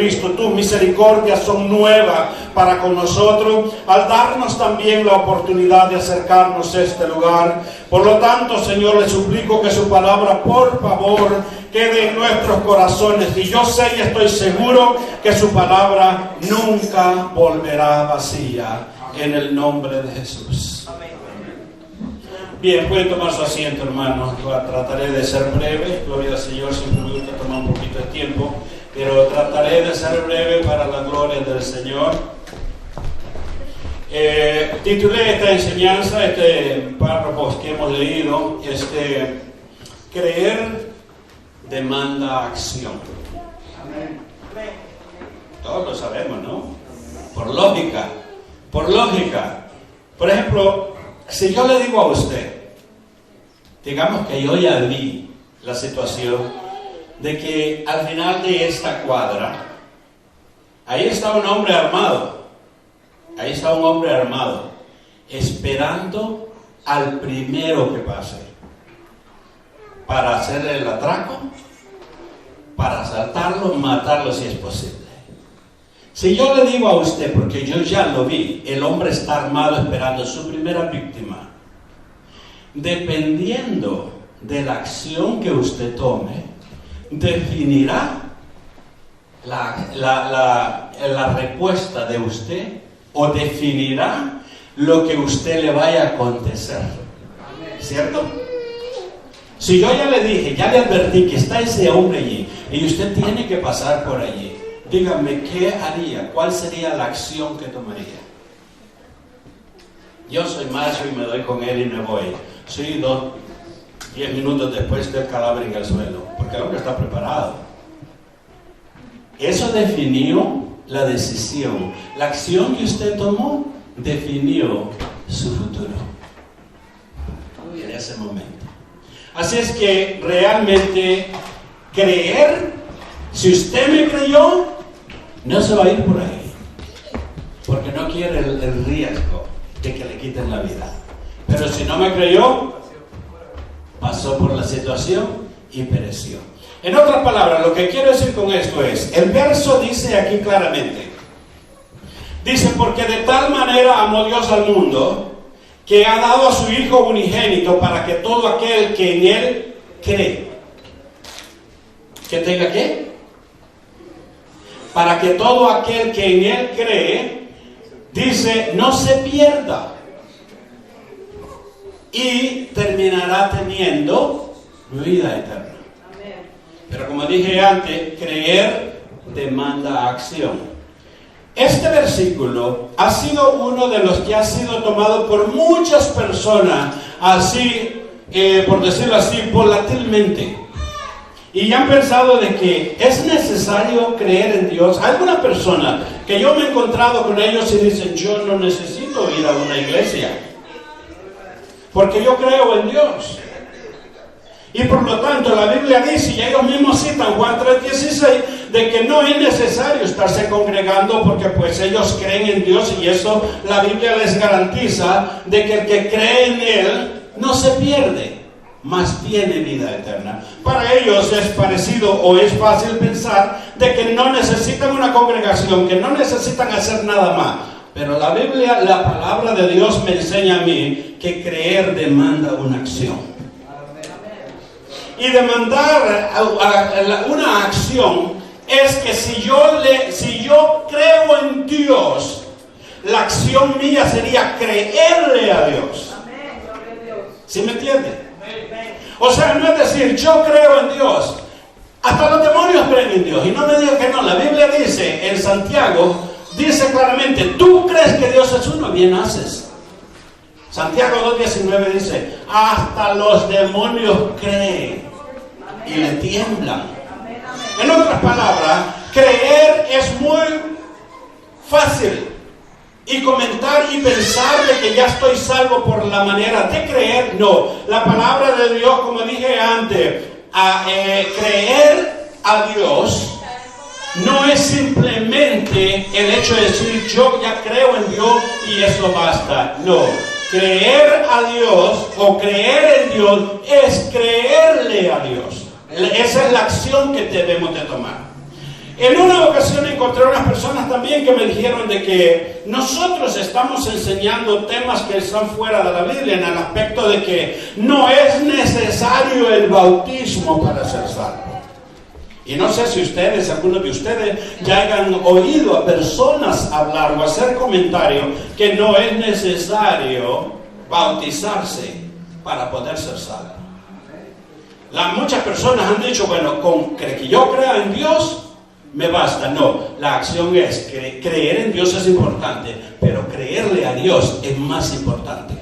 Jesucristo, tus misericordias son nuevas para con nosotros, al darnos también la oportunidad de acercarnos a este lugar. Por lo tanto, Señor, le suplico que su palabra, por favor, quede en nuestros corazones. Y yo sé y estoy seguro que su palabra nunca volverá vacía. En el nombre de Jesús. Bien, pueden tomar su asiento, hermanos. Trataré de ser breve. Gloria al Señor, siempre me gusta tomar un poquito de tiempo, pero trataré de ser breve para la gloria del Señor. Titulé esta enseñanza, este párrafo que hemos leído, creer demanda acción. Amén. Todos lo sabemos, ¿no? Por lógica. Por ejemplo, si yo le digo a usted, digamos que yo ya vi la situación de que al final de esta cuadra, ahí está un hombre armado, esperando al primero que pase, para hacerle el atraco, para asaltarlo, matarlo si es posible. Si yo le digo a usted, porque yo ya lo vi, el hombre está armado esperando su primera víctima, dependiendo de la acción que usted tome, definirá la respuesta de usted, o definirá lo que usted le vaya a acontecer. ¿Cierto? Si yo ya le dije, ya le advertí que está ese hombre allí, y usted tiene que pasar por allí, dígame, ¿qué haría? ¿Cuál sería la acción que tomaría? Yo soy macho y me doy con él y me voy. Sí, 10 minutos después del cadáver en el suelo, porque el hombre está preparado. Eso definió la decisión. La acción que usted tomó definió su futuro en ese momento. Así es que realmente creer, si usted me creyó, no se va a ir por ahí, porque no quiere el riesgo de que le quiten la vida. Pero si no me creyó, pasó por la situación y pereció. En otras palabras, lo que quiero decir con esto es, el verso dice aquí claramente, dice, porque de tal manera amó Dios al mundo, que ha dado a su Hijo unigénito, para que todo aquel que en Él cree, ¿que tenga qué? Para que todo aquel que en Él cree, dice, no se pierda, y terminará teniendo vida eterna. Pero como dije antes, creer demanda acción. Este versículo ha sido uno de los que ha sido tomado por muchas personas, así, por decirlo así, volatilmente. Y ya han pensado de que es necesario creer en Dios. Hay alguna persona que yo me he encontrado con ellos y dicen, yo no necesito ir a una iglesia, porque yo creo en Dios. Y por lo tanto la Biblia dice, y ellos mismos citan Juan 3:16, de que no es necesario estarse congregando, porque pues ellos creen en Dios, y eso la Biblia les garantiza, de que el que cree en Él no se pierde, mas tiene vida eterna. Para ellos es parecido o es fácil pensar de que no necesitan una congregación, que no necesitan hacer nada más. Pero la Biblia, la palabra de Dios me enseña a mí que creer demanda una acción. Y demandar una acción es que si yo creo en Dios, la acción mía sería creerle a Dios. ¿Sí me entiende? O sea, no es decir, yo creo en Dios. Hasta los demonios creen en Dios. Y no me digan que no. La Biblia dice, en Santiago, dice claramente, tú crees que Dios es uno, bien haces. Santiago 2:19 dice, hasta los demonios creen y le tiemblan. En otras palabras, creer es muy fácil. Y comentar y pensar de que ya estoy salvo por la manera de creer, no. La palabra de Dios, como dije antes, creer a Dios no es simplemente el hecho de decir yo ya creo en Dios y eso basta. No, creer a Dios o creer en Dios es creerle a Dios. Esa es la acción que debemos de tomar. En una ocasión encontré unas personas también que me dijeron de que nosotros estamos enseñando temas que están fuera de la Biblia, en el aspecto de que no es necesario el bautismo para ser salvo. Y no sé si ustedes, algunos de ustedes, ya hayan oído a personas hablar o hacer comentarios que no es necesario bautizarse para poder ser salvo. Muchas personas han dicho, bueno, con que yo crea en Dios, me basta. No, la acción es que creer en Dios es importante, pero creerle a Dios es más importante.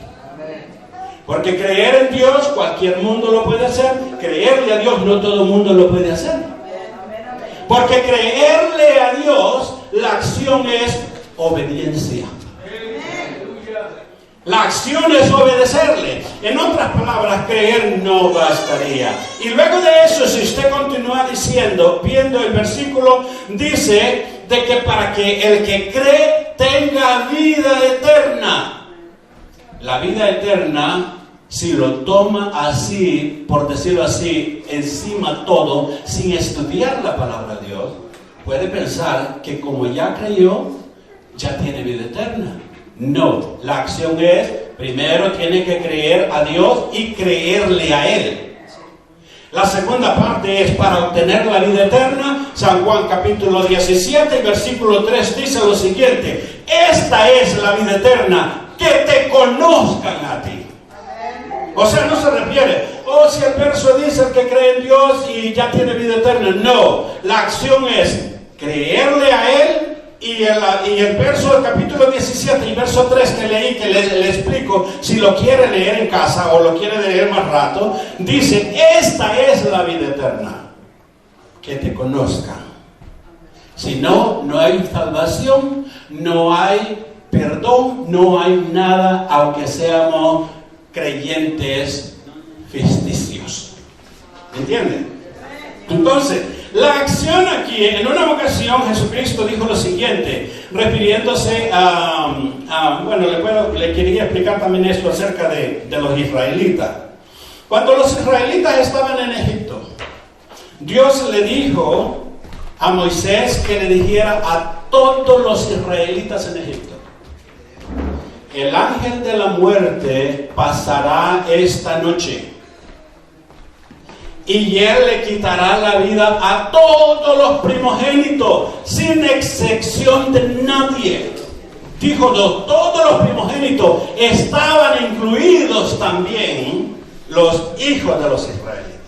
Porque creer en Dios, cualquier mundo lo puede hacer. Creerle a Dios, no todo el mundo lo puede hacer. Porque creerle a Dios, la acción es obediencia. La acción es obedecerle. En otras palabras, creer no bastaría. Y luego de eso, si usted continúa diciendo, viendo el versículo, dice de que para que el que cree tenga vida eterna. La vida eterna, si lo toma así, por decirlo así, encima todo, sin estudiar la palabra de Dios, puede pensar que como ya creyó, ya tiene vida eterna. No, la acción es, primero tiene que creer a Dios y creerle a Él. La segunda parte es para obtener la vida eterna. San Juan capítulo 17, versículo 3 dice lo siguiente: esta es la vida eterna, que te conozcan a ti. O sea, no se refiere, si el verso dice que cree en Dios y ya tiene vida eterna. No, la acción es creerle a Él. Y el verso del capítulo 17 y verso 3 que leí, que le explico, si lo quiere leer en casa o lo quiere leer más rato, dice: esta es la vida eterna, que te conozcan. Si no, no hay salvación, no hay perdón, no hay nada, aunque seamos creyentes ficticios. ¿Entienden? Entonces, la acción aquí, en una ocasión Jesucristo dijo lo siguiente, refiriéndose le quería explicar también esto acerca de los israelitas. Cuando los israelitas estaban en Egipto, Dios le dijo a Moisés que le dijera a todos los israelitas en Egipto: el ángel de la muerte pasará esta noche y él le quitará la vida a todos los primogénitos, sin excepción de nadie. Dijo, todos los primogénitos, estaban incluidos también los hijos de los israelitas.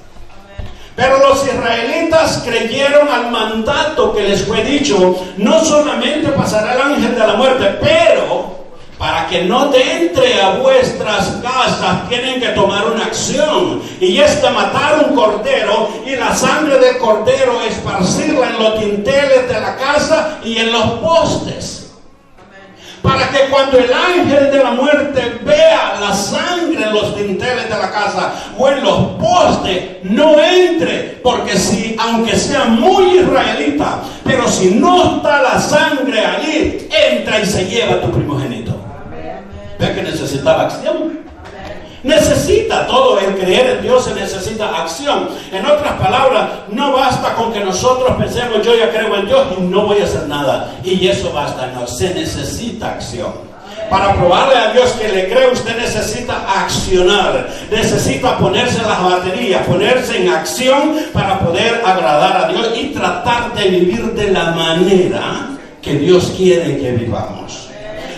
Pero los israelitas creyeron al mandato que les fue dicho: no solamente pasará el ángel de la muerte, pero para que no entre a vuestras casas tienen que tomar una acción, y es de matar un cordero y la sangre del cordero esparcirla en los dinteles de la casa y en los postes. Para que cuando el ángel de la muerte vea la sangre en los dinteles de la casa o en los postes, no entre. Porque si, aunque sea muy israelita, pero si no está la sangre allí, entra y se lleva a tu primogénito. ¿Ve que necesitaba acción? Necesita todo el creer en Dios, se necesita acción. En otras palabras, no basta con que nosotros pensemos: yo ya creo en Dios y no voy a hacer nada, y eso basta. No, se necesita acción. Para probarle a Dios que le cree, usted necesita accionar, necesita ponerse las baterías, ponerse en acción para poder agradar a Dios y tratar de vivir de la manera que Dios quiere que vivamos.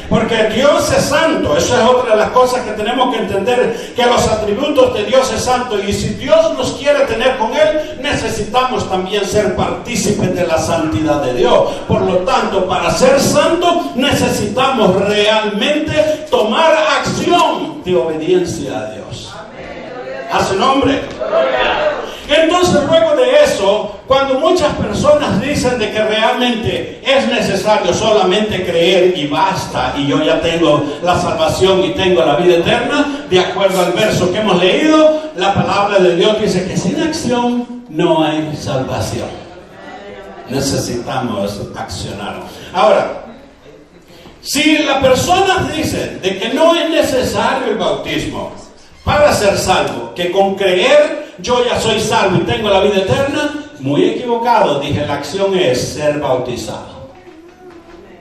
Porque Dios es santo. Eso es otra de las cosas que tenemos que entender, que los atributos de Dios es santo, y si Dios nos quiere tener con Él, necesitamos también ser partícipes de la santidad de Dios. Por lo tanto, para ser santo necesitamos realmente tomar acción de obediencia a Dios. A su nombre. Entonces, luego de eso, cuando muchas personas dicen de que realmente es necesario solamente creer y basta, y yo ya tengo la salvación y tengo la vida eterna, de acuerdo al verso que hemos leído, la palabra de Dios dice que sin acción no hay salvación. Necesitamos accionar. Ahora, si las personas dicen de que no es necesario el bautismo para ser salvo, que con creer yo ya soy salvo y tengo la vida eterna, muy equivocado. Dije, la acción es ser bautizado.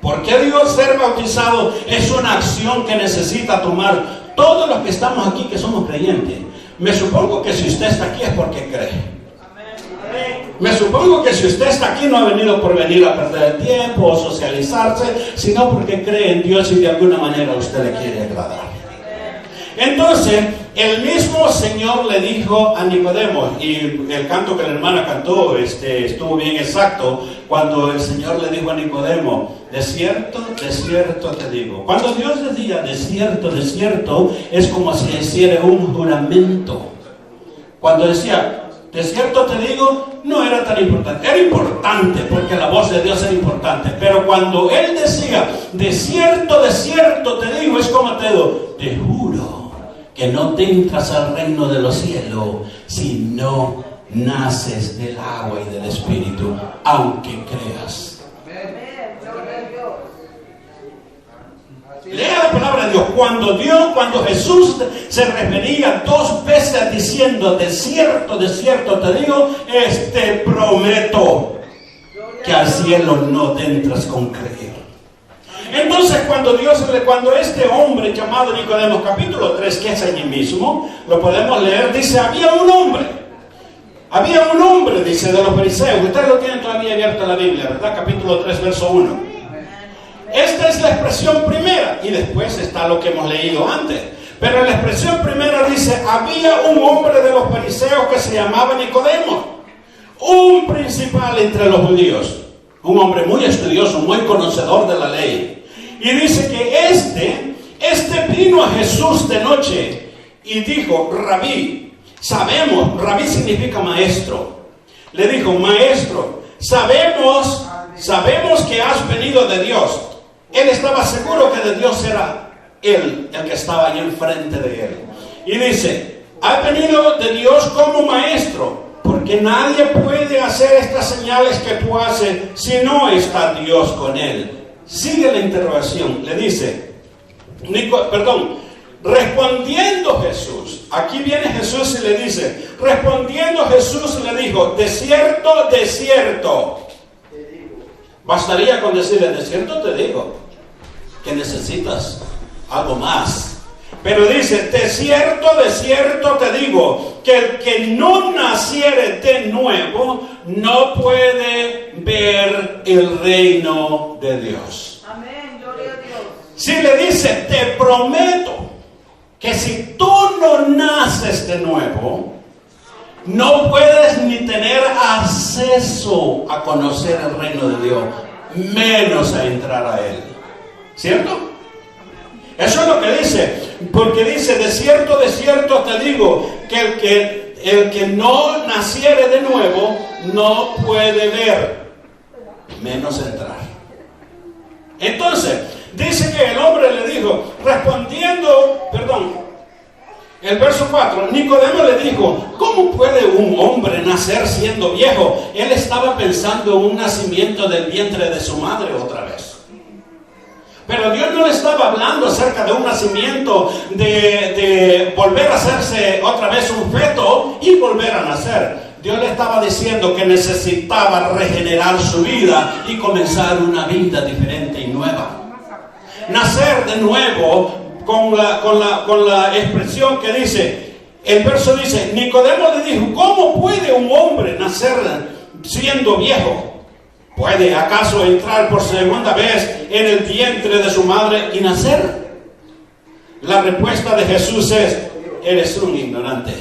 Porque Dios ser bautizado es una acción que necesita tomar todos los que estamos aquí que somos creyentes. Me supongo que si usted está aquí es porque cree. Me supongo que si usted está aquí no ha venido por venir a perder el tiempo o socializarse, sino porque cree en Dios y de alguna manera a usted le quiere agradar. Entonces, el mismo Señor le dijo a Nicodemo, y el canto que la hermana cantó estuvo bien exacto, cuando el Señor le dijo a Nicodemo, de cierto te digo. Cuando Dios decía de cierto, es como si hiciera un juramento. Cuando decía, de cierto te digo, no era tan importante. Era importante porque la voz de Dios era importante. Pero cuando Él decía, de cierto te digo, es como te digo, te juro que no te entras al reino de los cielos si no naces del agua y del Espíritu, aunque creas. Lea la palabra de Dios. Cuando Jesús se refería 2 veces diciendo, de cierto te digo, te prometo que al cielo no te entras con creer. Entonces cuando este hombre llamado Nicodemo, capítulo 3, que es allí mismo, lo podemos leer, dice, había un hombre, dice, de los fariseos. Ustedes lo tienen todavía abierto en la Biblia, ¿verdad? Capítulo 3, verso 1. Esta es la expresión primera, y después está lo que hemos leído antes. Pero la expresión primera dice, había un hombre de los fariseos que se llamaba Nicodemo, un principal entre los judíos, un hombre muy estudioso, muy conocedor de la ley. Y dice que este vino a Jesús de noche y dijo, Rabí, Rabí significa maestro. Le dijo, maestro, sabemos que has venido de Dios. Él estaba seguro que de Dios era él el que estaba ahí enfrente de él. Y dice, has venido de Dios como maestro, porque nadie puede hacer estas señales que tú haces si no está Dios con él. Sigue la interrogación, le dice, respondiendo Jesús, aquí viene Jesús y le dice, respondiendo Jesús le dijo, de cierto. Bastaría con decirle, de cierto te digo, que necesitas algo más. Pero dice, de cierto te digo, que el que no naciere de nuevo, no puede ver el reino de Dios. Amén, gloria a Dios. Si le dice, te prometo, que si tú no naces de nuevo, no puedes ni tener acceso a conocer el reino de Dios, menos a entrar a él. ¿Cierto? Eso es lo que dice, porque dice, de cierto te digo, que el que no naciere de nuevo, no puede ver, menos entrar. Entonces, dice que el hombre le dijo, el verso 4, Nicodemo le dijo, ¿cómo puede un hombre nacer siendo viejo? Él estaba pensando en un nacimiento del vientre de su madre otra vez. Pero Dios no le estaba hablando acerca de un nacimiento, de volver a hacerse otra vez un feto y volver a nacer. Dios le estaba diciendo que necesitaba regenerar su vida y comenzar una vida diferente y nueva. Nacer de nuevo con la expresión que dice, el verso dice, Nicodemo le dijo, ¿cómo puede un hombre nacer siendo viejo? ¿Puede acaso entrar por segunda vez en el vientre de su madre y nacer? La respuesta de Jesús es, eres un ignorante,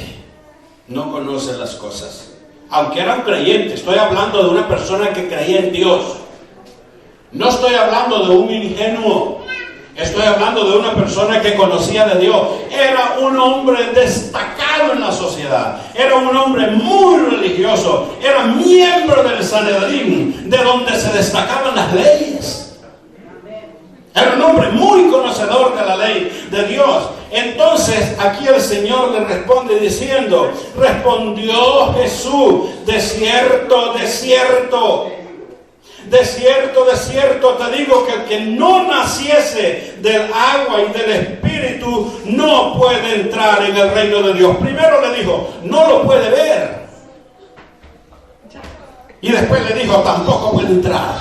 no conoces las cosas. Aunque era un creyente, estoy hablando de una persona que creía en Dios. No estoy hablando de un ingenuo. Estoy hablando de una persona que conocía de Dios. Era un hombre destacado en la sociedad. Era un hombre muy religioso. Era miembro del Sanedrín, de donde se destacaban las leyes. Era un hombre muy conocedor de la ley de Dios. Entonces aquí el Señor le responde diciendo, respondió Jesús, de cierto te digo que el que no naciese del agua y del Espíritu no puede entrar en el reino de Dios. Primero le dijo, no lo puede ver. Y después le dijo, tampoco puede entrar.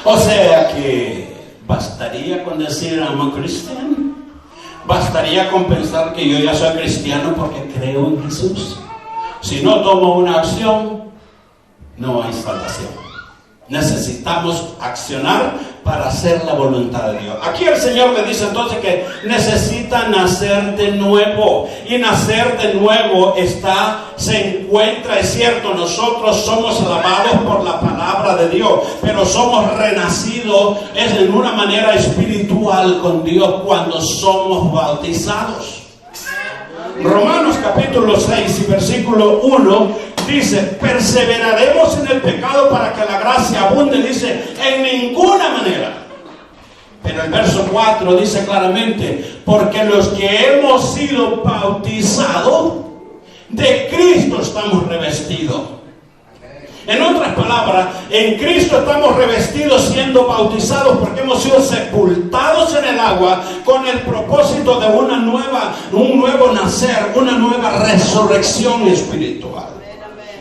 O sea que ¿Bastaría con decir I'm a Christian? ¿Bastaría con pensar que yo ya soy cristiano porque creo en Jesús? Si no tomo una acción, no hay salvación. Necesitamos accionar para hacer la voluntad de Dios. Aquí el Señor le dice entonces que necesita nacer de nuevo. Y nacer de nuevo se encuentra, es cierto, nosotros somos lavados por la palabra de Dios, pero somos renacidos en una manera espiritual con Dios cuando somos bautizados. Romanos capítulo 6 y versículo 1 dice: perseveraremos en el pecado para que la gracia abunde. Dice, en ninguna manera. Pero el verso 4 dice claramente: porque los que hemos sido bautizados, de Cristo estamos revestidos. En otras palabras, en Cristo estamos revestidos siendo bautizados porque hemos sido sepultados en el agua con el propósito de un nuevo nacer, una nueva resurrección espiritual.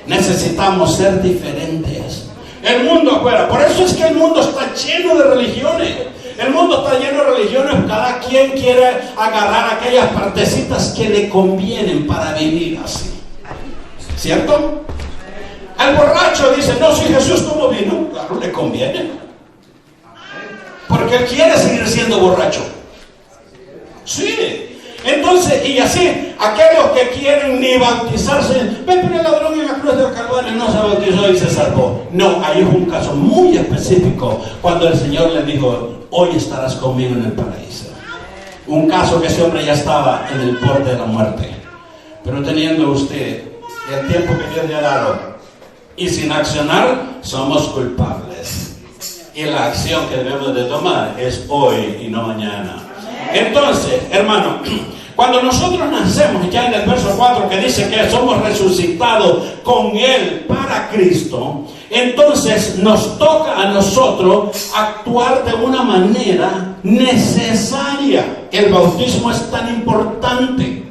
Necesitamos ser diferentes. El mundo afuera, por eso es que el mundo está lleno de religiones. El mundo está lleno de religiones. Cada quien quiere agarrar aquellas partecitas que le convienen para vivir así. ¿Cierto? Al borracho dice: no, si Jesús tomó vino, claro, le conviene. Porque él quiere seguir siendo borracho. Sí. Entonces, y así, aquellos que quieren ni bautizarse, ven, pero el ladrón en la cruz del Calvario no se bautizó y se salvó. No, ahí es un caso muy específico, cuando el Señor le dijo: hoy estarás conmigo en el paraíso. Un caso que ese hombre ya estaba en el borde de la muerte. Pero teniendo usted el tiempo que Dios le ha dado y sin accionar, somos culpables. Y la acción que debemos de tomar es hoy y no mañana. Entonces, hermano, cuando nosotros nacemos, ya en el verso 4 que dice que somos resucitados con Él para Cristo, entonces nos toca a nosotros actuar de una manera necesaria. El bautismo es tan importante.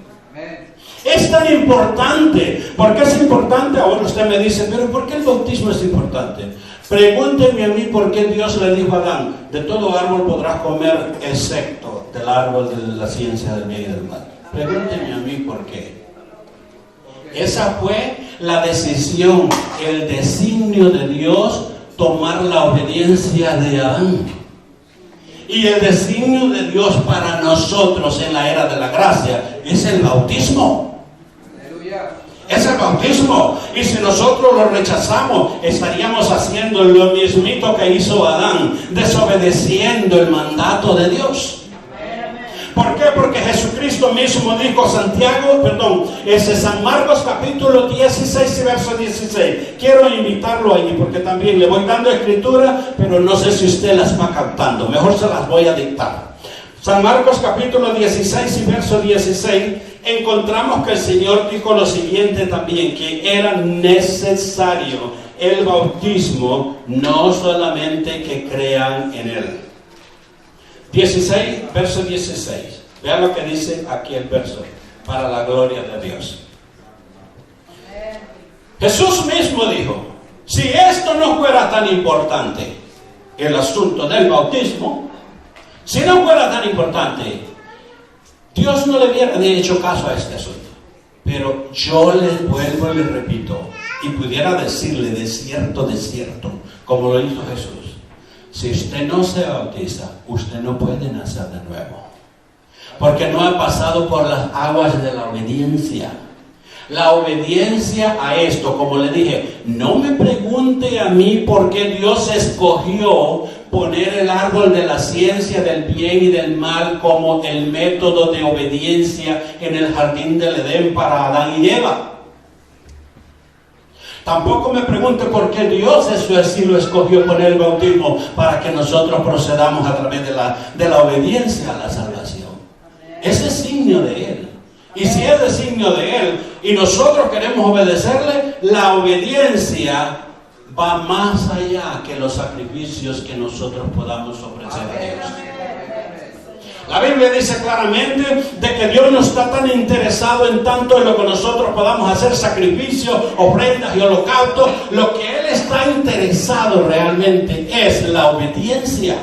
Es tan importante. ¿Por qué es importante? Ahora usted me dice: pero ¿por qué el bautismo es importante? Pregúnteme a mí por qué Dios le dijo a Adán: de todo árbol podrás comer excepto del árbol de la ciencia del bien y del mal. Pregúnteme a mí por qué. Esa fue la decisión, el designio de Dios, tomar la obediencia de Adán. Y el designio de Dios para nosotros en la era de la gracia es el bautismo. Es el bautismo. Y si nosotros lo rechazamos, estaríamos haciendo lo mismito que hizo Adán, desobedeciendo el mandato de Dios. ¿Por qué? Porque Jesucristo mismo dijo, San Marcos capítulo 16 y verso 16. Quiero invitarlo allí porque también le voy dando escritura, pero no sé si usted las va captando. Mejor se las voy a dictar. San Marcos capítulo 16 y verso 16, encontramos que el Señor dijo lo siguiente también, que era necesario el bautismo, no solamente que crean en Él. 16, verso 16. Vean lo que dice aquí el verso, para la gloria de Dios. Jesús mismo dijo: si esto no fuera tan importante, el asunto del bautismo, si no fuera tan importante, Dios no le hubiera hecho caso a este asunto. Pero yo le vuelvo y le repito, y pudiera decirle de cierto, como lo hizo Jesús: si usted no se bautiza, usted no puede nacer de nuevo, porque no ha pasado por las aguas de la obediencia. La obediencia a esto, como le dije, no me pregunte a mí por qué Dios escogió poner el árbol de la ciencia del bien y del mal como el método de obediencia en el jardín del Edén para Adán y Eva. Tampoco me pregunte por qué Dios eso así lo escogió poner el bautismo para que nosotros procedamos a través de la obediencia a la salvación. Ese es signo de Él. Y si es el signo de Él y nosotros queremos obedecerle, la obediencia va más allá que los sacrificios que nosotros podamos ofrecer a Dios. La Biblia dice claramente de que Dios no está tan interesado en tanto en lo que nosotros podamos hacer, sacrificios, ofrendas y holocaustos. Lo que Él está interesado realmente es la obediencia.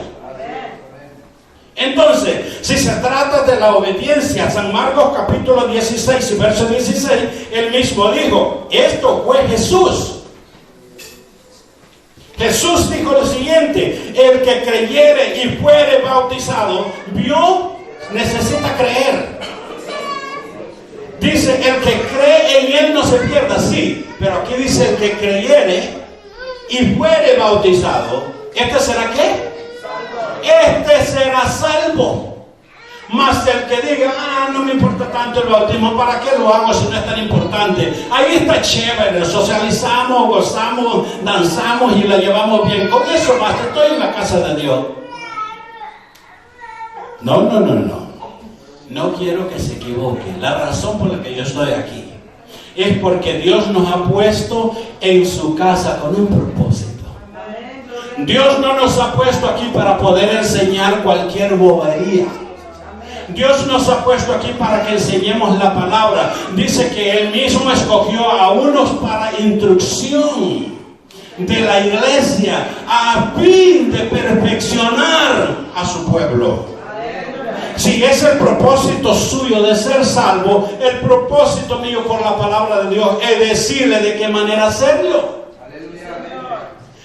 Entonces, si se trata de la obediencia, San Marcos capítulo 16 y verso 16, él mismo dijo, esto fue Jesús. Jesús dijo lo siguiente, el que creyere y fuere bautizado, necesita creer. Dice, el que cree en él no se pierda, sí, pero aquí dice el que creyere y fuere bautizado, ¿este será qué? Este será salvo. Mas el que diga, no me importa tanto el bautismo, ¿para qué lo hago si no es tan importante? Ahí está chévere, socializamos, gozamos, danzamos y la llevamos bien. Con eso basta, estoy en la casa de Dios. No quiero que se equivoque. La razón por la que yo estoy aquí es porque Dios nos ha puesto en su casa con un propósito. Dios no nos ha puesto aquí para poder enseñar cualquier bobería. Dios nos ha puesto aquí para que enseñemos la palabra. Dice que Él mismo escogió a unos para instrucción de la iglesia a fin de perfeccionar a su pueblo. Si es el propósito suyo de ser salvo, el propósito mío por la palabra de Dios es decirle de qué manera hacerlo.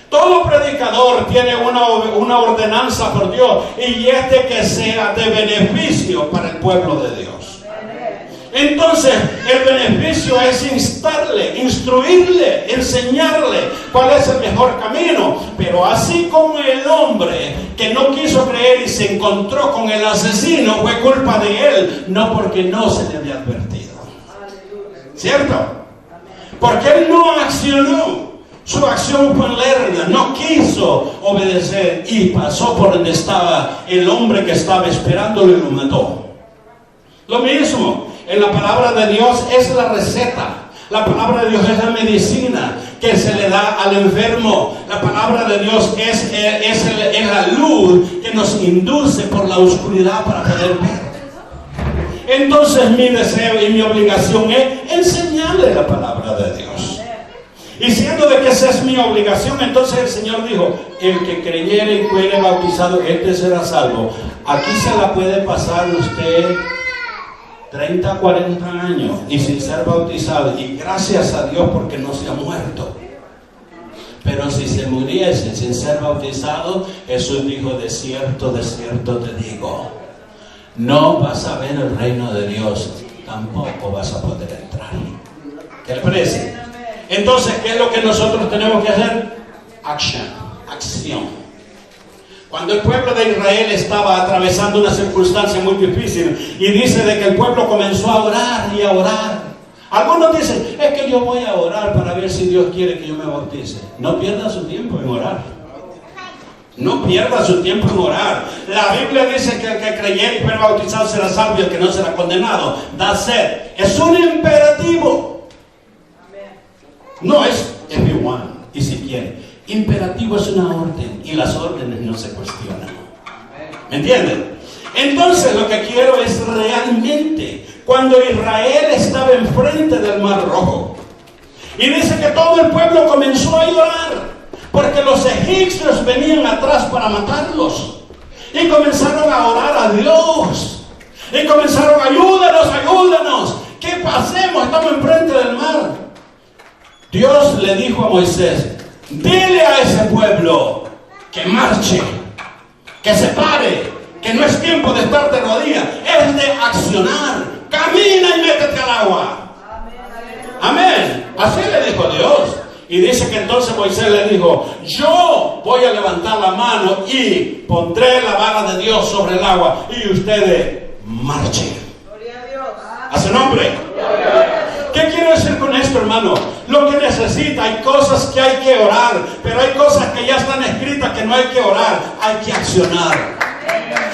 Todo predicador tiene una ordenanza por Dios y es de que sea de beneficio para el pueblo de Dios. Entonces, el beneficio es instarle, instruirle, enseñarle cuál es el mejor camino. Pero así como el hombre que no quiso creer y se encontró con el asesino, fue culpa de él, no porque no se le había advertido. ¿Cierto? Porque él no accionó. Su acción fue lerda, no quiso obedecer y pasó por donde estaba el hombre que estaba esperándolo y lo mató. Lo mismo, en la palabra de Dios es la receta. La palabra de Dios es la medicina que se le da al enfermo. La palabra de Dios es la luz que nos induce por la oscuridad para poder ver. Entonces mi deseo y mi obligación es enseñarle la palabra de Dios. Y siendo de que esa es mi obligación, entonces el Señor dijo, el que creyere y fuere bautizado, este será salvo. Aquí se la puede pasar usted 30, 40 años y sin ser bautizado. Y gracias a Dios porque no se ha muerto. Pero si se muriese sin ser bautizado, Jesús dijo, de cierto te digo, no vas a ver el reino de Dios, tampoco vas a poder entrar. ¿Qué le parece? Entonces, ¿qué es lo que nosotros tenemos que hacer? Acción. Cuando el pueblo de Israel estaba atravesando una circunstancia muy difícil y dice de que el pueblo comenzó a orar y a orar. Algunos dicen, es que yo voy a orar para ver si Dios quiere que yo me bautice. No pierda su tiempo en orar. No pierda su tiempo en orar. La Biblia dice que el que creyere y fuere bautizado será salvo y el que no será condenado. That's it. Es un imperativo. No es everyone, y si quiere. Imperativo es una orden, y las órdenes no se cuestionan. ¿Me entienden? Entonces lo que quiero es realmente, cuando Israel estaba enfrente del Mar Rojo, y dice que todo el pueblo comenzó a llorar, porque los egipcios venían atrás para matarlos, y comenzaron a orar a Dios, y comenzaron, ayúdanos, ¿qué pasemos? Estamos enfrente del mar. Dios le dijo a Moisés, dile a ese pueblo que marche, que se pare, que no es tiempo de estar de rodillas, es de accionar. Camina y métete al agua. Amén. Así le dijo Dios. Y dice que entonces Moisés le dijo, yo voy a levantar la mano y pondré la vara de Dios sobre el agua y ustedes marchen. Gloria a Dios. A su nombre. ¿Qué quiero decir con esto, hermano? Lo que necesita, hay cosas que hay que orar, pero hay cosas que ya están escritas que no hay que orar, hay que accionar.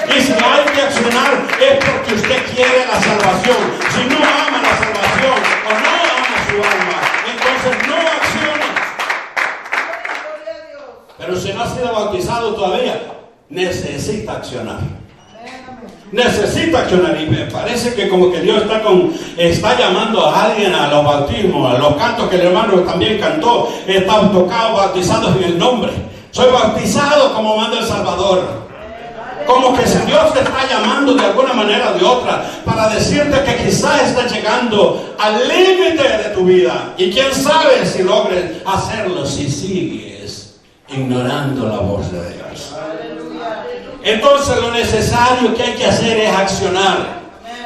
Y si hay que accionar es porque usted quiere la salvación. Si no ama la salvación o no ama su alma, entonces no acciona. Pero si no ha sido bautizado todavía, necesita accionar. Necesita accionar, y me parece que como que Dios está llamando a alguien a los bautismos, a los cantos que el hermano también cantó, están tocados, bautizados en el nombre. Soy bautizado como manda el Salvador. Como que si Dios te está llamando de alguna manera o de otra para decirte que quizás estás llegando al límite de tu vida. Y quién sabe si logres hacerlo si sigues ignorando la voz de Dios. Entonces lo necesario que hay que hacer es accionar.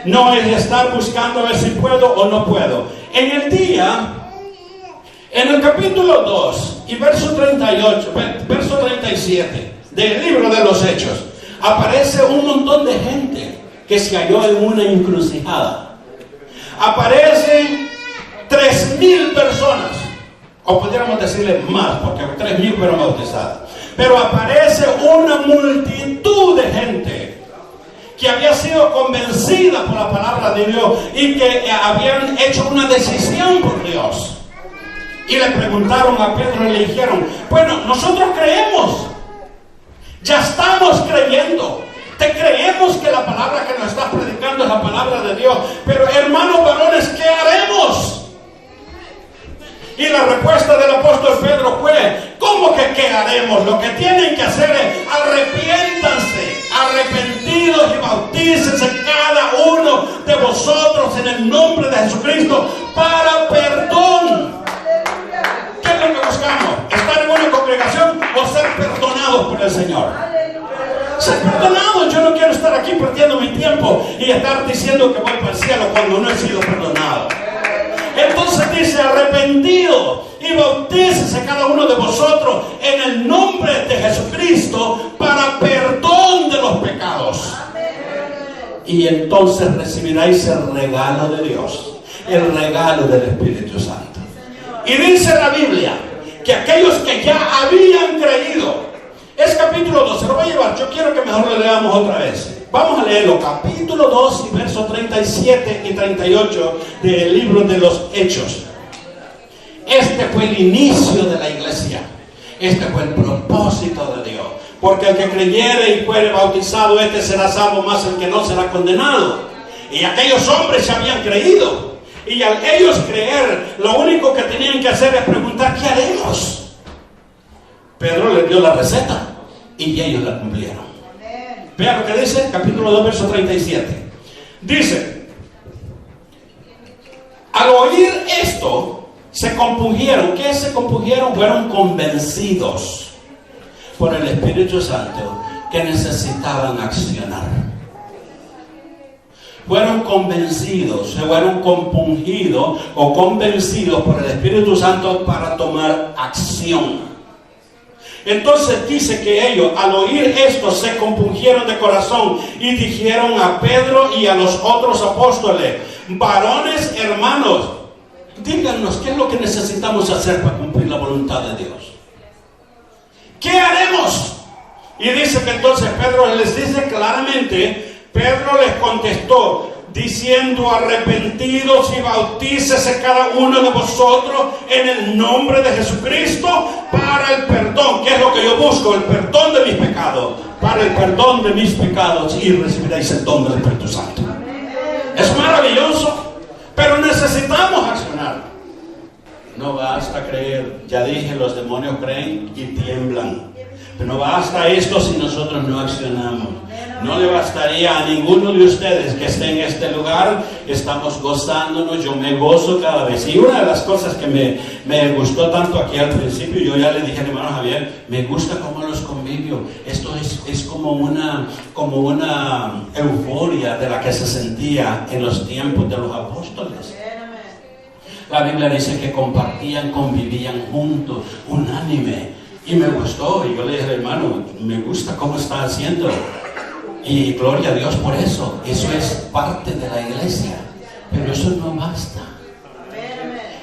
No es estar buscando a ver si puedo o no puedo. En el día, en el capítulo 2 y verso 38, verso 37 del libro de los Hechos, aparece un montón de gente que se halló en una encrucijada. Aparecen 3,000 personas, o pudiéramos decirle más, porque 3,000 fueron bautizadas. Pero aparece una multitud de gente que había sido convencida por la palabra de Dios y que habían hecho una decisión por Dios. Y le preguntaron a Pedro y le dijeron: bueno, nosotros creemos. Ya estamos creyendo. Te creemos que la palabra que nos estás predicando es la palabra de Dios. Pero hermanos varones, ¿qué haremos? Y la respuesta del apóstol Pedro fue: ¿cómo que qué haremos? Lo que tienen que hacer es arrepiéntanse, arrepentidos y bautícense cada uno de vosotros en el nombre de Jesucristo para perdón. ¿Qué es lo que buscamos? ¿Estar en una congregación o ser perdonados por el Señor? Ser perdonados. Yo no quiero estar aquí perdiendo mi tiempo y estar diciendo que voy para el cielo cuando no he sido perdonado. Entonces dice: arrepentido y bautícese cada uno de vosotros en el nombre de Jesucristo para perdón de los pecados. Y entonces recibiréis el regalo de Dios, el regalo del Espíritu Santo. Y dice la Biblia que aquellos que ya habían creído, es capítulo 2, se lo voy a llevar, yo quiero que mejor lo leamos otra vez. Vamos a leerlo, capítulo 2 y versos 37 y 38 del libro de los Hechos. Este fue el inicio de la iglesia. Este fue el propósito de Dios. Porque el que creyere y fuere bautizado, este será salvo, más el que no será condenado. Y aquellos hombres ya habían creído. Y al ellos creer, lo único que tenían que hacer es preguntar: ¿qué haremos? Pedro les dio la receta y ellos la cumplieron. Vean lo que dice, capítulo 2, verso 37. Dice: al oír esto, se compungieron. ¿Qué se compungieron? Fueron convencidos por el Espíritu Santo que necesitaban accionar. Fueron convencidos, se fueron compungidos o convencidos por el Espíritu Santo para tomar acción. Entonces dice que ellos al oír esto se compungieron de corazón y dijeron a Pedro y a los otros apóstoles: varones hermanos, díganos qué es lo que necesitamos hacer para cumplir la voluntad de Dios. ¿Qué haremos? Y dice que entonces Pedro les dice claramente. Pedro les contestó diciendo: arrepentidos y bautícese cada uno de vosotros en el nombre de Jesucristo para el perdón. ¿Qué es lo que yo busco? El perdón de mis pecados. Para el perdón de mis pecados, y recibiréis el don del Espíritu Santo. Es maravilloso, pero necesitamos accionar. No basta creer. Ya dije, los demonios creen y tiemblan. Pero no basta esto si nosotros no accionamos. No le bastaría a ninguno de ustedes que esté en este lugar. Estamos gozándonos, yo me gozo cada vez. Y una de las cosas que me gustó tanto aquí al principio, yo ya le dije al hermano Javier, me gusta como los convivios. Esto es como una euforia de la que se sentía en los tiempos de los apóstoles. La Biblia dice que compartían, convivían juntos, unánime. Y me gustó, y yo le dije: hermano, me gusta cómo está haciendo. Y gloria a Dios por eso. Eso es parte de la iglesia. Pero eso no basta.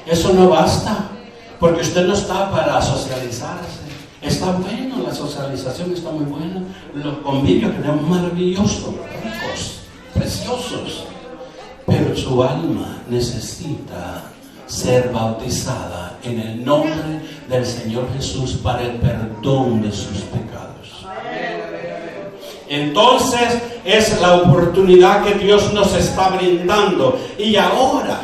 Eso no basta. Porque usted no está para socializarse. Está bueno, la socialización está muy buena. Los convivios que tenemos maravillosos, ricos, preciosos. Pero su alma necesita ser bautizada en el nombre del Señor Jesús para el perdón de sus pecados. Entonces es la oportunidad que Dios nos está brindando. Y ahora,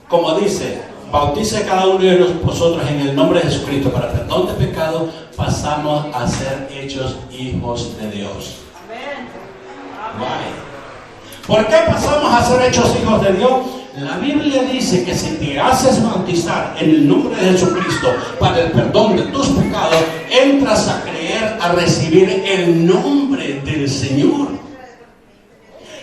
como dice, bautice cada uno de vosotros en el nombre de Jesucristo para perdón de pecado, pasamos a ser hechos hijos de Dios. Amén. ¿Por qué pasamos a ser hechos hijos de Dios? La Biblia dice que si te haces bautizar en el nombre de Jesucristo para el perdón de tus pecados, entras a creer, a recibir el nombre del Señor.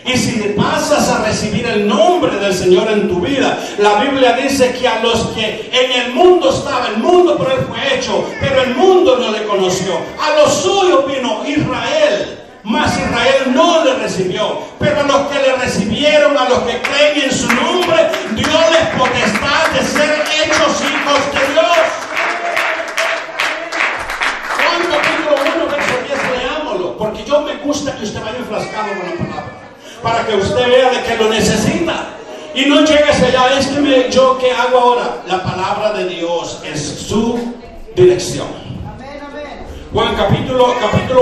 Y si pasas a recibir el nombre del Señor en tu vida, la Biblia dice que a los que en el mundo estaba, el mundo por él fue hecho, pero el mundo no le conoció. A los suyos vino Israel, mas Israel no le recibió. Pero a los que le recibieron, a los que creen en su nombre, Dios les potestad de ser hechos hijos de Dios. Juan capítulo 1, verso 10, leámoslo, porque yo me gusta que usted vaya enfrascado con la palabra, para que usted vea de que lo necesita. Y no llegues allá, yo qué hago ahora. La palabra de Dios es su dirección. Juan capítulo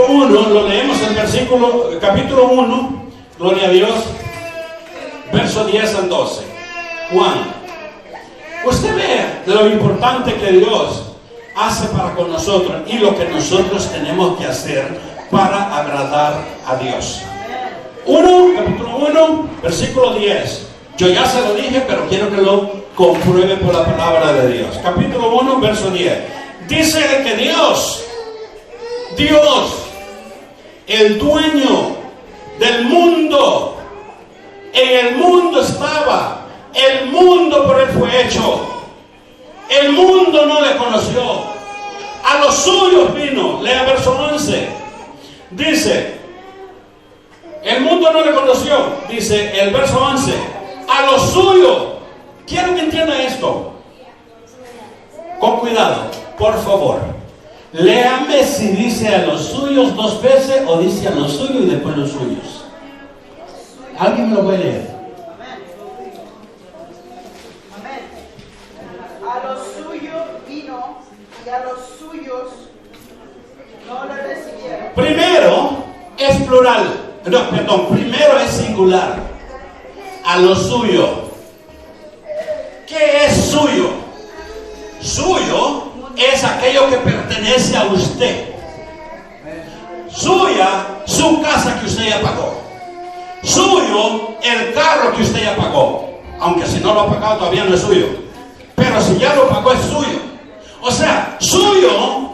1, lo leemos el versículo, capítulo 1, gloria a Dios, verso 10 al 12. Juan, usted ve lo importante que Dios hace para con nosotros y lo que nosotros tenemos que hacer para agradar a Dios. Capítulo 1, versículo 10. Yo ya se lo dije, pero quiero que lo compruebe por la palabra de Dios. Capítulo 1, verso 10. Dice que Dios, el dueño del mundo, en el mundo estaba, el mundo por él fue hecho, el mundo no le conoció, a los suyos vino. Lea verso 11. Dice, el mundo no le conoció, dice el verso 11, a los suyos. Quiero que entienda esto con cuidado, por favor. Léame si dice a los suyos dos veces o dice a los suyos y después los suyos. ¿Alguien me lo puede leer? Amén. A los suyos vino y a los suyos no le recibieron. Primero es plural. No, perdón, primero es singular. A lo suyo. ¿Qué es suyo? Suyo es aquello que pertenece a usted. Suya, su casa que usted ya pagó. Suyo, el carro que usted ya pagó. Aunque si no lo ha pagado todavía no es suyo. Pero si ya lo pagó es suyo. O sea, suyo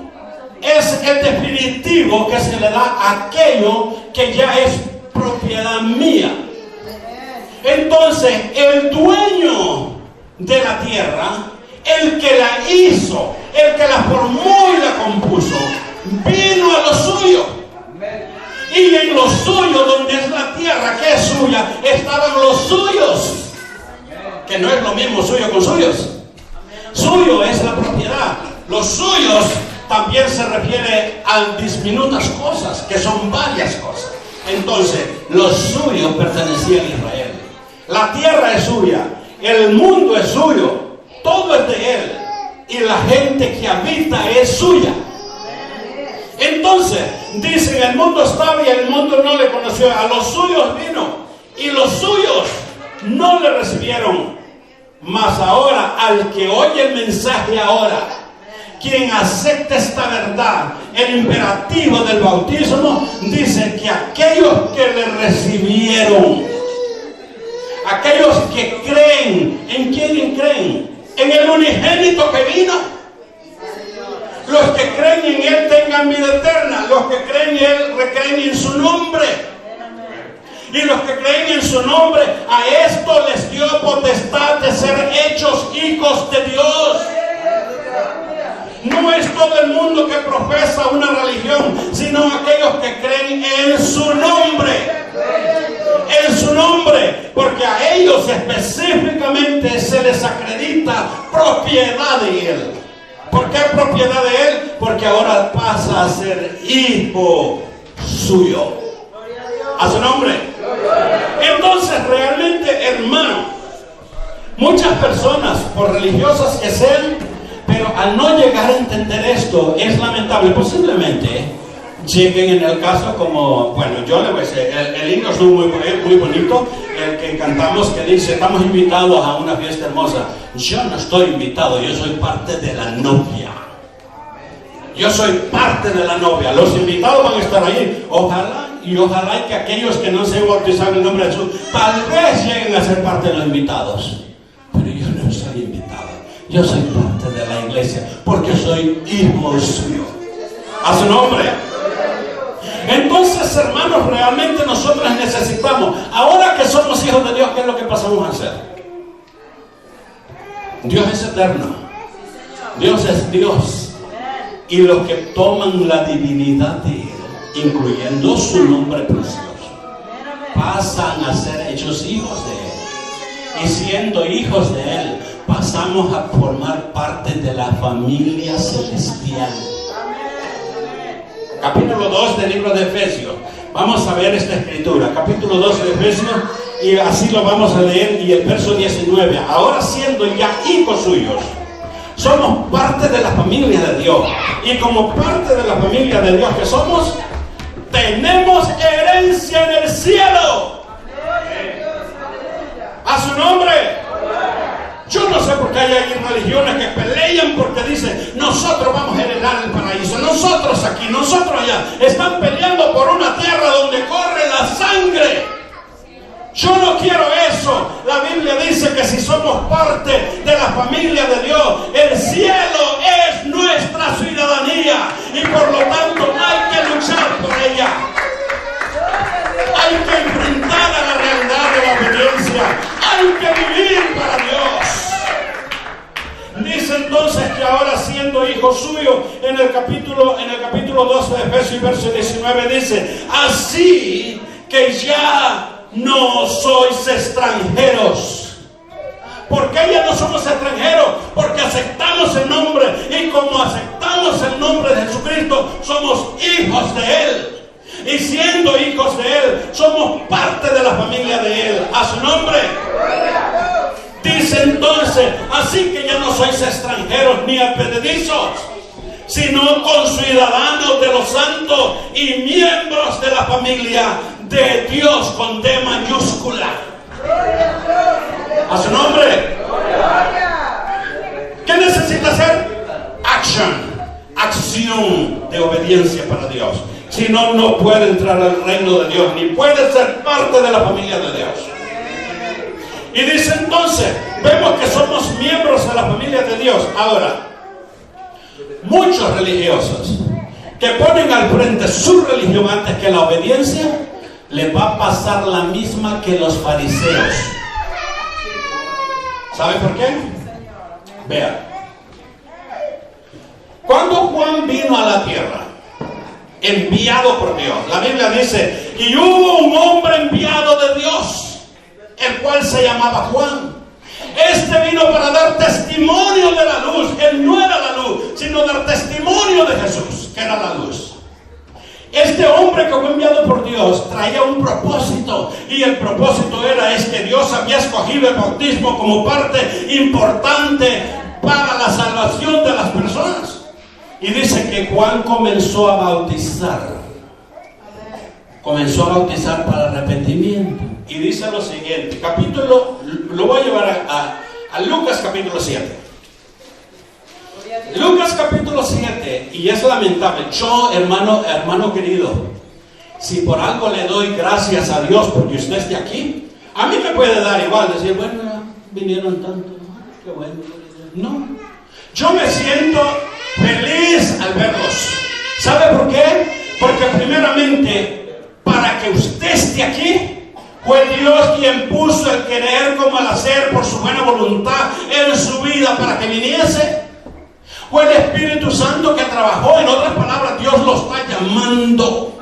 es el definitivo que se le da a aquello que ya es propiedad mía. Entonces, el dueño de la tierra, el que la hizo, el que la formó y la compuso, vino a lo suyo. Y en lo suyo, donde es la tierra que es suya, estaban los suyos. Que no es lo mismo suyo con suyos. Suyo es la propiedad. Los suyos también se refiere a diminutas cosas, que son varias cosas. Entonces, los suyos pertenecían a Israel. La tierra es suya, el mundo es suyo, todo es de él. Y la gente que habita es suya. Entonces, dicen, el mundo estaba y el mundo no le conoció. A los suyos vino y los suyos no le recibieron. Mas ahora, al que oye el mensaje ahora, quien acepta esta verdad, el imperativo del bautismo, dice que aquellos que le recibieron, aquellos que creen, ¿en quién creen? En el unigénito que vino. Los que creen en él tengan vida eterna. Los que creen en él recreen en su nombre. Y los que creen en su nombre, a esto les dio potestad de ser hechos hijos de Dios. No es todo el mundo que profesa una religión, sino aquellos que creen en su nombre. En su nombre, porque a ellos específicamente se les acredita propiedad de él. ¿Por qué propiedad de él? Porque ahora pasa a ser hijo suyo. A su nombre. Entonces, realmente, hermano, muchas personas, por religiosas que sean, pero al no llegar a entender esto, es lamentable. Posiblemente lleguen en el caso como, bueno, yo le voy a decir, el himno es muy bonito, el que cantamos que dice, estamos invitados a una fiesta hermosa. Yo no estoy invitado, yo soy parte de la novia. Yo soy parte de la novia. Los invitados van a estar ahí. Ojalá Y ojalá que aquellos que no se han bautizado en el nombre de Jesús, tal vez lleguen a ser parte de los invitados. Pero yo no soy invitado. Yo soy parte de la iglesia porque soy hijo suyo. A su nombre. Entonces, hermanos, realmente nosotros necesitamos, ahora que somos hijos de Dios, ¿qué es lo que pasamos a hacer? Dios es eterno. Dios es Dios. Y los que toman la divinidad de Él, incluyendo su nombre precioso, pasan a ser hechos hijos de Él. Y siendo hijos de Él, pasamos a formar parte de la familia celestial. Capítulo 2 del libro de Efesios. Vamos a ver esta escritura. Capítulo 2 de Efesios. Y así lo vamos a leer. Y el verso 19. Ahora siendo ya hijos suyos, somos parte de la familia de Dios. Y como parte de la familia de Dios que somos, tenemos herencia en el cielo. A su nombre. Yo no sé por qué hay religiones que pelean porque dicen, nosotros vamos a heredar el paraíso, nosotros aquí, nosotros allá. Están peleando por una tierra donde corre la sangre. Yo no quiero eso. La Biblia dice que si somos parte de la familia de Dios, el cielo es nuestra ciudadanía y por lo tanto hay que luchar por ella. Hay que enfrentar a la realidad de la obediencia. Hay que vivir para Dios. Dice entonces que ahora siendo hijo suyo, en el capítulo 2 de Efesios, verso 19 dice, así que ya no sois extranjeros. ¿Por qué ya no somos extranjeros? Porque aceptamos el nombre, y como aceptamos el nombre de Jesucristo, somos hijos de Él. Y siendo hijos de Él, somos parte de la familia de Él. A su nombre. Dice entonces, así que ya no sois extranjeros ni advenedizos, sino conciudadanos de los santos y miembros de la familia de Dios con D mayúscula. A su nombre. ¿Qué necesita hacer? Acción de obediencia para Dios. Si no, no puede entrar al reino de Dios, ni puede ser parte de la familia de Dios. Y dice entonces, vemos que somos miembros de la familia de Dios. Ahora, muchos religiosos que ponen al frente su religión antes que la obediencia, les va a pasar la misma que los fariseos. ¿Sabe por qué? Vea. Cuando Juan vino a la tierra, enviado por Dios, la Biblia dice, y hubo un hombre enviado de Dios, el cual se llamaba Juan. Este vino para dar testimonio de la luz. Él no era la luz, sino dar testimonio de Jesús, que era la luz. Este hombre que fue enviado por Dios traía un propósito, y el propósito era que Dios había escogido el bautismo como parte importante para la salvación de las personas. Y dice que Juan comenzó a bautizar. Comenzó a bautizar para arrepentimiento. Y dice lo siguiente, lo voy a llevar a Lucas capítulo 7. Lucas capítulo 7, y es lamentable. Yo, hermano querido, si por algo le doy gracias a Dios porque usted esté aquí, a mí me puede dar igual, decir, bueno, vinieron tanto, qué bueno. No, yo me siento feliz al verlos. ¿Sabe por qué? Porque primeramente, para que usted esté aquí, fue Dios quien puso el querer como el hacer por su buena voluntad en su vida para que viniese. Fue el Espíritu Santo que trabajó. En otras palabras, Dios lo está llamando.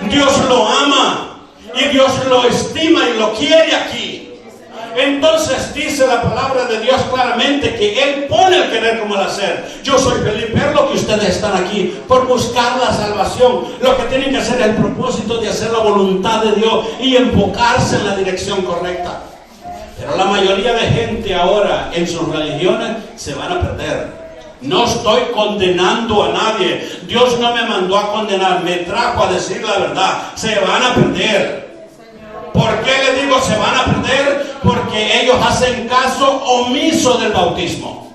Dios lo ama y Dios lo estima y lo quiere aquí. Entonces dice la palabra de Dios claramente que Él pone el querer como el hacer. Yo soy feliz ver lo que ustedes están aquí por buscar la salvación. Lo que tienen que hacer es el propósito de hacer la voluntad de Dios y enfocarse en la dirección correcta. Pero la mayoría de gente ahora en sus religiones se van a perder. No estoy condenando a nadie. Dios no me mandó a condenar, me trajo a decir la verdad. Se van a perder. ¿Por qué le digo se van a perder? Porque ellos hacen caso omiso del bautismo.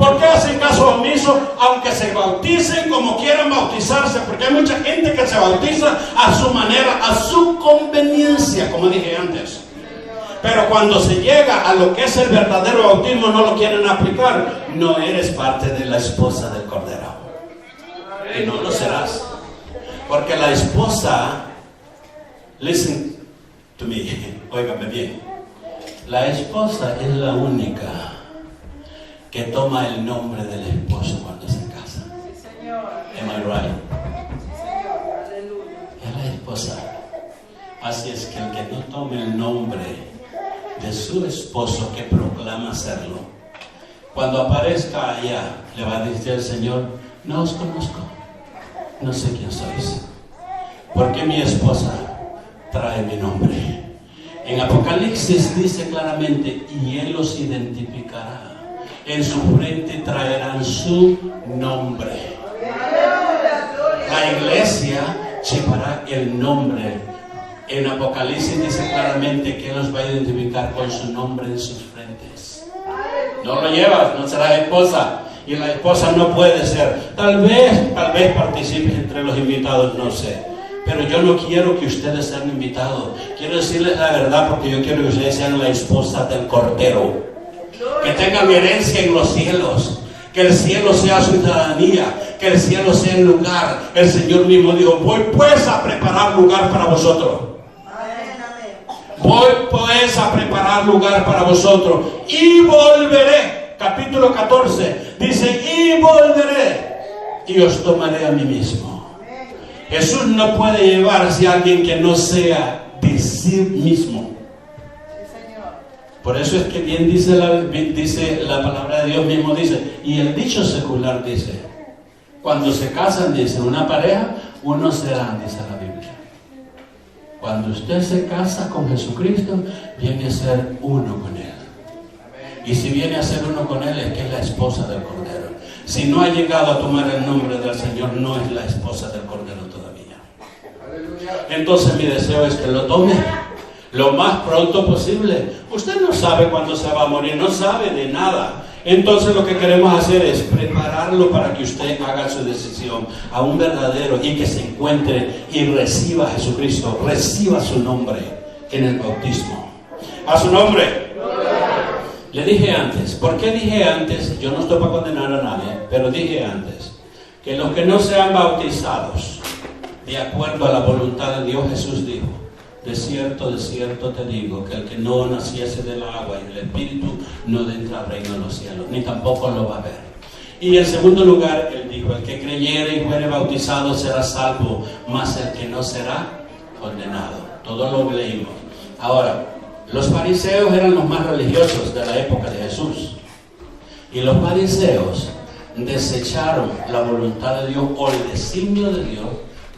¿Por qué hacen caso omiso? Aunque se bauticen como quieran bautizarse, porque hay mucha gente que se bautiza a su manera, a su conveniencia, como dije antes. Pero cuando se llega a lo que es el verdadero bautismo, no lo quieren aplicar. No eres parte de la esposa del Cordero. Y no lo serás. Porque la esposa, listen to me, óigame bien. La esposa es la única que toma el nombre del esposo cuando se casa. Sí, Señor. Am I right? Sí, Señor. Aleluya. Es la esposa. Así es que el que no tome el nombre de su esposo que proclama serlo, cuando aparezca allá, le va a decir el Señor: no os conozco, no sé quién sois, porque mi esposa trae mi nombre. En Apocalipsis dice claramente: y Él los identificará. En su frente traerán su nombre. La iglesia llevará el nombre. En Apocalipsis dice claramente que Él los va a identificar con su nombre en sus frentes. No lo llevas, no serás esposa. Y la esposa no puede ser. Tal vez participes entre los invitados, no sé. Pero yo no quiero que ustedes sean invitados. Quiero decirles la verdad, porque yo quiero que ustedes sean la esposa del Cordero. Que tengan herencia en los cielos. Que el cielo sea su ciudadanía. Que el cielo sea el lugar. El Señor mismo dijo: voy pues a preparar lugar para vosotros. Voy pues a preparar lugar para vosotros. Y volveré. Capítulo 14. Dice: y volveré. Y os tomaré a mí mismo. Jesús no puede llevarse a alguien que no sea de sí mismo. Por eso es que bien dice la palabra de Dios mismo, dice, y el dicho secular dice: cuando se casan, dice, una pareja, unos serán, dice la Biblia. Cuando usted se casa con Jesucristo, viene a ser uno con Él. Y si viene a ser uno con Él, es que es la esposa del Cordero. Si no ha llegado a tomar el nombre del Señor, no es la esposa del Cordero todavía. Entonces mi deseo es que lo tome lo más pronto posible. Usted no sabe cuándo se va a morir, no sabe de nada. Entonces lo que queremos hacer es prepararlo para que usted haga su decisión a un verdadero, y que se encuentre y reciba a Jesucristo, reciba su nombre en el bautismo. A su nombre. Le dije antes, ¿por qué dije antes? Yo no estoy para condenar a nadie, pero dije antes que los que no sean bautizados de acuerdo a la voluntad de Dios, Jesús dijo: de cierto te digo, que el que no naciese del agua y del Espíritu no entra al reino de los cielos, ni tampoco lo va a ver. Y en segundo lugar, Él dijo: el que creyere y fuere bautizado será salvo, mas el que no será condenado. Todo lo leímos. Ahora, los fariseos eran los más religiosos de la época de Jesús. Y los fariseos desecharon la voluntad de Dios o el designio de Dios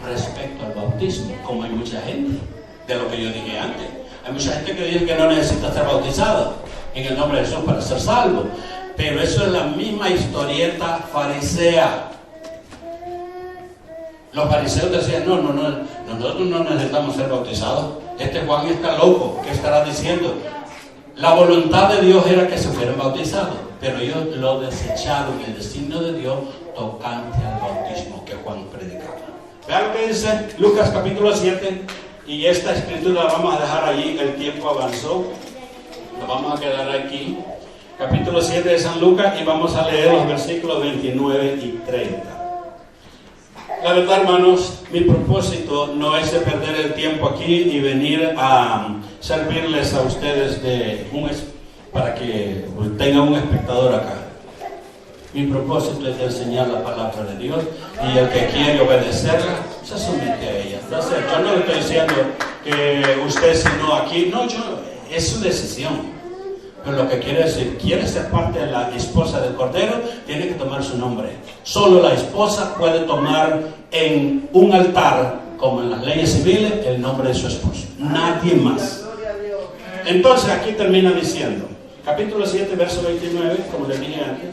respecto al bautismo, como hay mucha gente. De lo que yo dije antes, hay mucha gente que dice que no necesita ser bautizado en el nombre de Jesús para ser salvo, pero eso es la misma historieta farisea. Los fariseos decían: no, nosotros no necesitamos ser bautizados. Este Juan está loco, ¿qué estará diciendo? La voluntad de Dios era que se fueran bautizados, pero ellos lo desecharon, el designio de Dios tocante al bautismo que Juan predicaba. Vean lo que dice Lucas capítulo 7. Y esta escritura la vamos a dejar allí, el tiempo avanzó, lo vamos a quedar aquí, capítulo 7 de San Lucas, y vamos a leer los versículos 29 y 30. La verdad, hermanos, mi propósito no es de perder el tiempo aquí y venir a servirles a ustedes para que tengan un espectador acá. Mi propósito es de enseñar la palabra de Dios, y el que quiere obedecerla se somete a ella. Entonces, yo no le estoy diciendo que usted, si no aquí, no, es su decisión. Pero lo que quiere decir, quiere ser parte de la esposa del Cordero, tiene que tomar su nombre. Solo la esposa puede tomar en un altar, como en las leyes civiles, el nombre de su esposo. Nadie más. Entonces aquí termina diciendo, capítulo 7, verso 29, como le dije antes,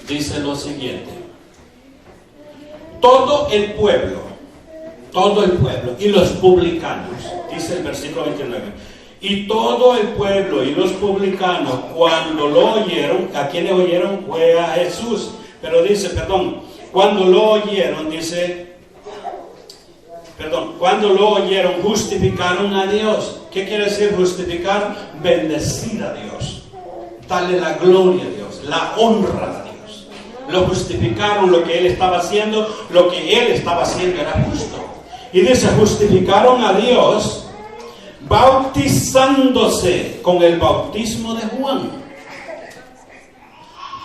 dice lo siguiente: todo el pueblo y los publicanos, dice el versículo 29, Y todo el pueblo y los publicanos, cuando lo oyeron, ¿a quiénes oyeron? Fue a Jesús. Pero dice, cuando lo oyeron, cuando lo oyeron, justificaron a Dios. ¿Qué quiere decir justificar? Bendecir a Dios, darle la gloria a Dios, la honra a Dios. Lo justificaron, lo que Él estaba haciendo, lo que Él estaba haciendo era justo. Y dice, justificaron a Dios bautizándose con el bautismo de Juan.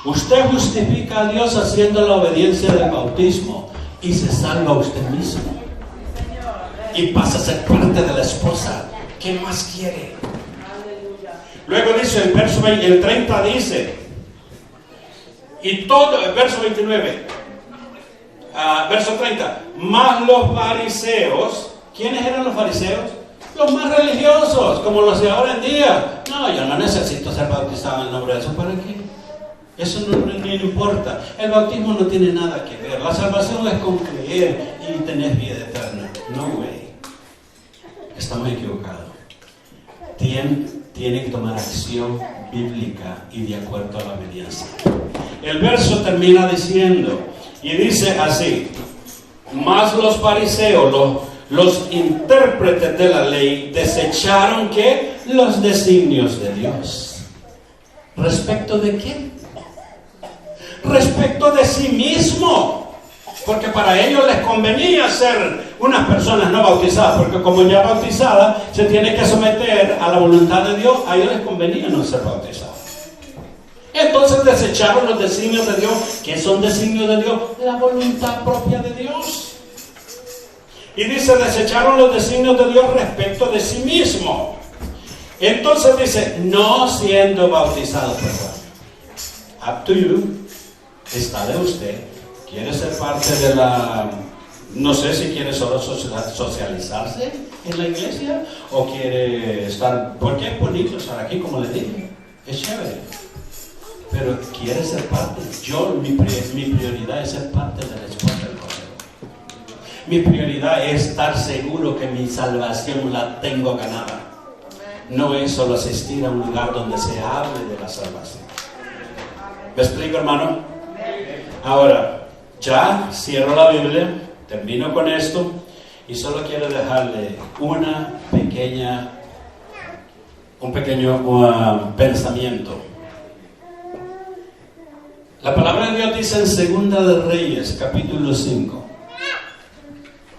Usted justifica a Dios haciendo la obediencia del bautismo y se salva a usted mismo. Y pasa a ser parte de la esposa. ¿Qué más quiere? Luego dice el verso el 30 dice, y todo, el verso 29, verso 30, más los fariseos. ¿Quiénes eran los fariseos? Los más religiosos, como los de ahora en día. No, yo no necesito ser bautizado en el nombre de Jesús. ¿Para qué? Eso no importa. El bautismo no tiene nada que ver. La salvación es con creer y tener vida eterna. No, güey. Estamos equivocados. Tiene que tomar acción bíblica y de acuerdo a la obediencia. El verso termina diciendo, y dice así, más los fariseos, los intérpretes de la ley, desecharon ¿qué? Los designios de Dios. ¿Respecto de quién? Respecto de sí mismo. Porque para ellos les convenía ser unas personas no bautizadas, porque como ya bautizadas se tiene que someter a la voluntad de Dios. A ellos les convenía no ser bautizados. Entonces desecharon los designios de Dios. ¿Qué son designios de Dios? La voluntad propia de Dios. Y dice, desecharon los designios de Dios respecto de sí mismo. Entonces dice, no siendo bautizados por Juan. Up to you. Está de usted. ¿Quiere ser parte de la... No sé si quiere solo socializarse en la iglesia o quiere estar... Porque es bonito estar aquí, como le dije. Es chévere. Pero quiere ser parte. Mi prioridad es ser parte de la esposa del Cordero. Mi prioridad es estar seguro que mi salvación la tengo ganada. No es solo asistir a un lugar donde se hable de la salvación. ¿Me explico, hermano? Ahora, ya cierro la Biblia, termino con esto y solo quiero dejarle un pequeño pensamiento. La palabra de Dios dice en Segunda de Reyes, capítulo 5,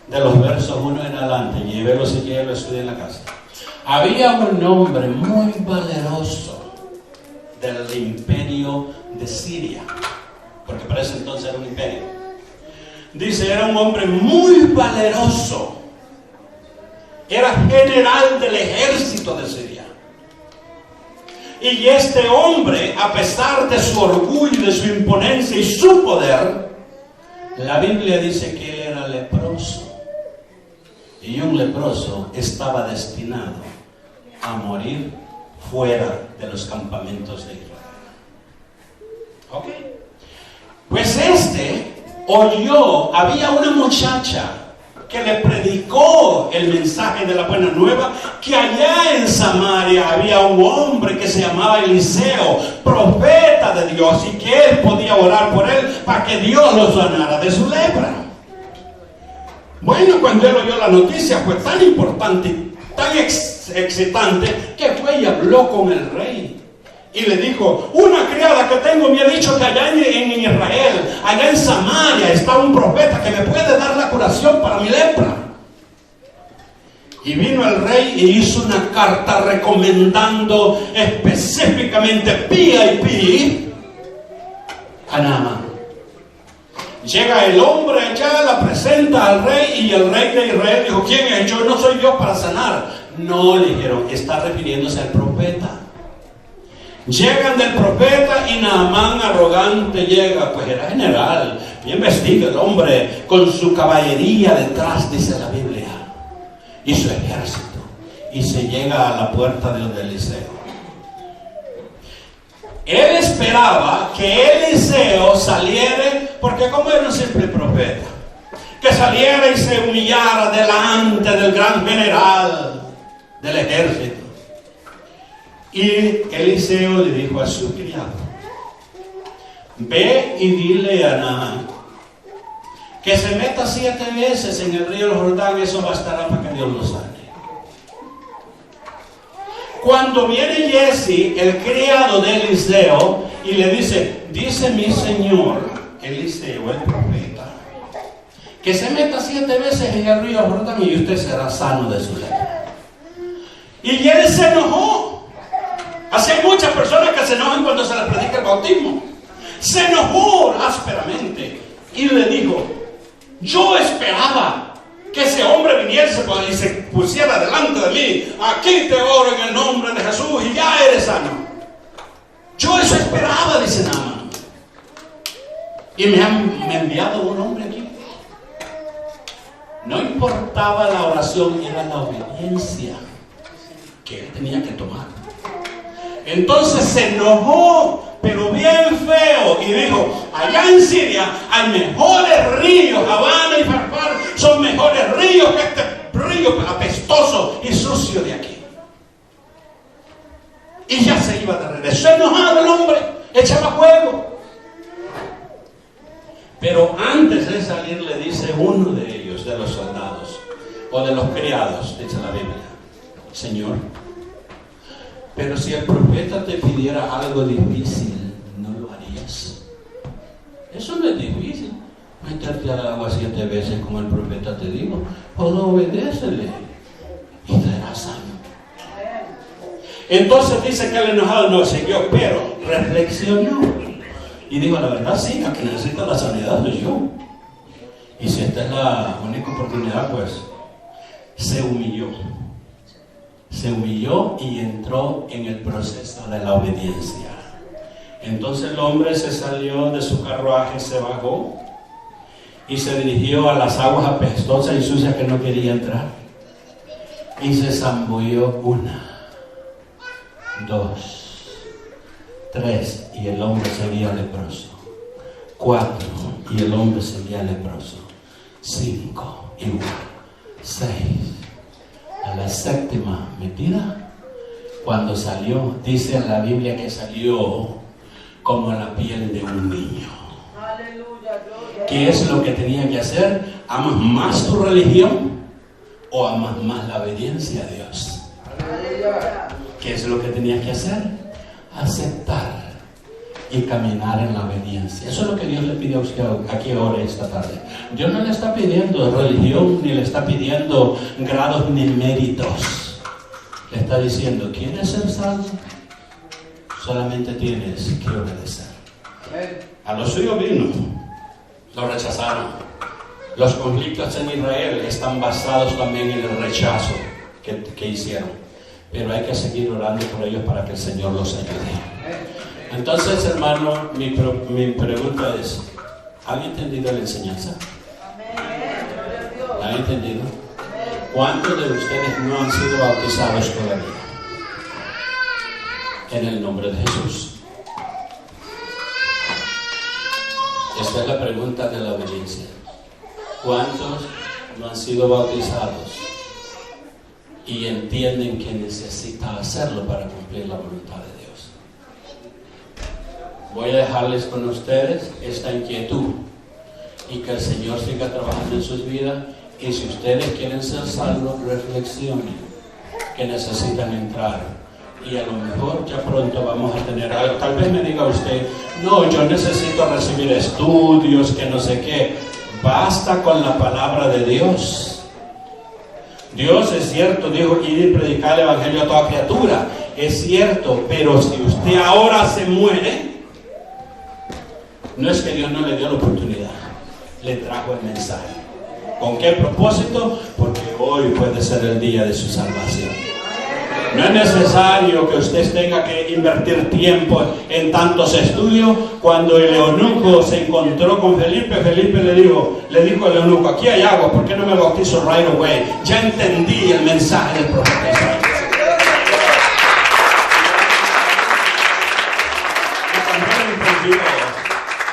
de los versos 1 en adelante, llévelo si quiere, lo estudia en la casa. Había un hombre muy valeroso del imperio de Siria, porque para ese entonces era un imperio. Dice, era un hombre muy valeroso, era general del ejército de Siria. Y este hombre, a pesar de su orgullo, de su imponencia y su poder, la Biblia dice que él era leproso. Y un leproso estaba destinado a morir fuera de los campamentos de Israel. ¿Ok? Pues había una muchacha que le predicó el mensaje de la buena nueva, que allá en Samaria había un hombre que se llamaba Eliseo, profeta de Dios, y que él podía orar por él para que Dios lo sanara de su lepra. Bueno, cuando él oyó la noticia fue tan importante, tan excitante, que fue y habló con el rey. Y le dijo, una criada que tengo me ha dicho que allá en Israel, allá en Samaria, está un profeta que me puede dar la curación para mi lepra. Y vino el rey y hizo una carta recomendando específicamente VIP a Naamán. Llega el hombre allá, la presenta al rey, y el rey de Israel dijo, ¿quién es? Yo no soy yo para sanar. No, le dijeron, está refiriéndose al profeta. Llegan del profeta y Naamán arrogante llega, pues era general, bien vestido el hombre, con su caballería detrás, dice la Biblia, y su ejército, y se llega a la puerta de Eliseo. Él esperaba que Eliseo saliera, porque como era un simple profeta, que saliera y se humillara delante del gran general del ejército. Y Eliseo le dijo a su criado: ve y dile a Naamán que se meta 7 veces en el río Jordán, eso bastará para que Dios lo sane. Cuando viene Giesi, el criado de Eliseo, y le dice: dice mi señor Eliseo, el profeta, que se meta 7 veces en el río Jordán y usted será sano de su lepra. Y él se enojó. Así hay muchas personas que se enojan cuando se les predica el bautismo. Se enojó ásperamente y le dijo: yo esperaba que ese hombre viniese y se pusiera delante de mí. Aquí te oro en el nombre de Jesús y ya eres sano. Yo eso esperaba, dice Naamán. Y me han enviado un hombre aquí. No importaba la oración, era la obediencia que él tenía que tomar. Entonces se enojó, pero bien feo, y dijo: allá en Siria hay mejores ríos. Habana y Farfar son mejores ríos que este río apestoso y sucio de aquí. Y ya se iba de regreso, enojado el hombre, echaba fuego. Pero antes de salir le dice uno de ellos, de los soldados o de los criados, dice la Biblia: Señor, pero si el profeta te pidiera algo difícil, ¿no lo harías? Eso no es difícil. Meterte al agua 7 veces como el profeta te dijo. Obedécele y serás sano. Entonces dice que el enojado no siguió, pero reflexionó y dijo: la verdad sí, la que necesita la sanidad soy yo. Y si esta es la única oportunidad, pues se humilló. Se humilló y entró en el proceso de la obediencia. Entonces el hombre se salió de su carruaje, se bajó y se dirigió a las aguas apestosas y sucias que no quería entrar. Y se zambulló 1, 2, 3 y el hombre seguía leproso. 4 y el hombre seguía leproso. 5 igual. 6. A la 7ª metida, cuando salió, dice en la Biblia que salió como la piel de un niño. ¿Qué es lo que tenía que hacer? ¿Amas más tu religión o amas más la obediencia a Dios? ¿Qué es lo que tenía que hacer? Aceptar y caminar en la obediencia. Eso es lo que Dios le pide a usted aquí ahora esta tarde. Dios no le está pidiendo religión, ni le está pidiendo grados ni méritos. Le está diciendo: ¿quieres ser salvo? Solamente tienes que obedecer. A los suyos vino, lo rechazaron. Los conflictos en Israel están basados también en el rechazo que hicieron. Pero hay que seguir orando por ellos para que el Señor los ayude. Entonces, hermano, mi pregunta es: ¿han entendido la enseñanza? ¿La han entendido? ¿Cuántos de ustedes no han sido bautizados todavía? En el nombre de Jesús. Esta es la pregunta de la obediencia. ¿Cuántos no han sido bautizados y entienden que necesitan hacerlo para cumplir la voluntad de Dios? Voy a dejarles con ustedes esta inquietud y que el Señor siga trabajando en sus vidas. Y si ustedes quieren ser salvos, reflexionen que necesitan entrar. Y a lo mejor ya pronto vamos a tener algo. Tal vez me diga usted: no, yo necesito recibir estudios, que no sé qué. Basta con la palabra de Dios. Dios, es cierto, dijo: ir y predicar el evangelio a toda criatura. Es cierto, pero si usted ahora se muere, no es que Dios no le dio la oportunidad, le trajo el mensaje. ¿Con qué propósito? Porque hoy puede ser el día de su salvación. No es necesario que usted tenga que invertir tiempo en tantos estudios. Cuando el eunuco se encontró con Felipe, Felipe le dijo al eunuco: aquí hay agua, ¿por qué no me bautizo right away? Ya entendí el mensaje del profeta Isaías.